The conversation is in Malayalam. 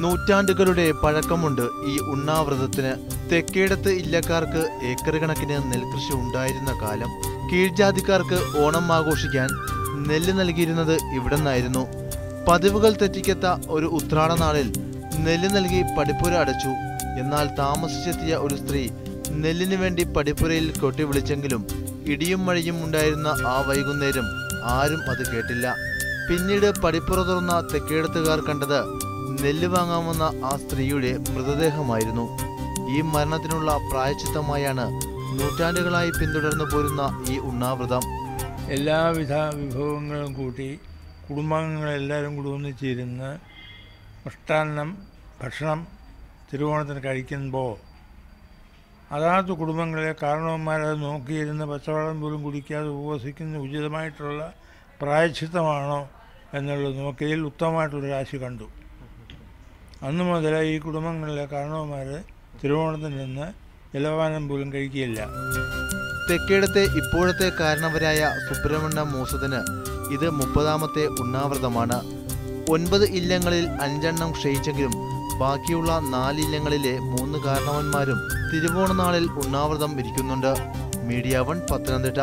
നൂറ്റാണ്ടുകളുടെ പഴക്കമുണ്ട് ഈ ഉണ്ണാവ്രതത്തിന്. തെക്കേടത്ത് ഇല്ലക്കാർക്ക് ഏക്കർ കണക്കിന് നെൽകൃഷി ഉണ്ടായിരുന്ന കാലം. കീഴ്ജാതിക്കാർക്ക് ഓണം ആഘോഷിക്കാൻ നെല്ല് നൽകിയിരുന്നത് ഇവിടുന്നായിരുന്നു. പതിവുകൾ തെറ്റിക്കത്ത ഒരു ഉത്രാട നാളിൽ നെല്ല് നൽകി പടിപ്പുര അടച്ചു. എന്നാൽ താമസിച്ചെത്തിയ ഒരു സ്ത്രീ നെല്ലിനു വേണ്ടി പടിപ്പുരയിൽ കൊട്ടി വിളിച്ചെങ്കിലും ഇടിയും മഴയും ഉണ്ടായിരുന്ന ആ വൈകുന്നേരം ആരും അത് കേട്ടില്ല. പിന്നീട് പടിപ്പുര തുറന്ന തെക്കേടത്തുകാർ കണ്ടത് നെല്ല് വാങ്ങാമെന്ന ആ സ്ത്രീയുടെ മൃതദേഹമായിരുന്നു. ഈ മരണത്തിനുള്ള പ്രായശ്ചിത്തമായാണ് നൂറ്റാണ്ടുകളായി പിന്തുടർന്നു പോരുന്ന ഈ ഉണ്ണാവ്രതം. എല്ലാവിധ വിഭവങ്ങളും കൂട്ടി കുടുംബാംഗങ്ങളെല്ലാവരും കൂടി ഒന്നിച്ചിരുന്ന് ഭക്ഷണം തിരുവോണത്തിന് കഴിക്കുമ്പോൾ അതാത് കുടുംബങ്ങളിലെ കാരണവന്മാരത് നോക്കിയിരുന്ന് പച്ചവെള്ളം പോലും കുടിക്കാതെ ഉപവസിക്കുന്ന ഉചിതമായിട്ടുള്ള പ്രായശ്ചിത്തമാണോ എന്നുള്ളത് നോക്കിയതിൽ ഉത്തമമായിട്ടുള്ള രാശി കണ്ടു. അന്നു മുതൽ ഈ കുടുംബങ്ങളിലെ കാരണവന്മാർ തിരുവോണത്തിൽ നിന്ന് ജലപാനം പോലും കഴിക്കുകയില്ല. തെക്കേടത്തെ ഇപ്പോഴത്തെ കാരണവരായ സുബ്രഹ്മണ്യ മൂസത്തിന് ഇത് 30ാമത്തെ ഉണ്ണാവ്രതമാണ്. 9 ഇല്ലങ്ങളിൽ 5 എണ്ണം ക്ഷയിച്ചെങ്കിലും ബാക്കിയുള്ള 4 ഇല്ലങ്ങളിലെ 3 കാരണവന്മാരും തിരുവോണനാളിൽ ഉണ്ണാവ്രതം ഇരിക്കുന്നുണ്ട്. മീഡിയ 1 പത്തനംതിട്ട.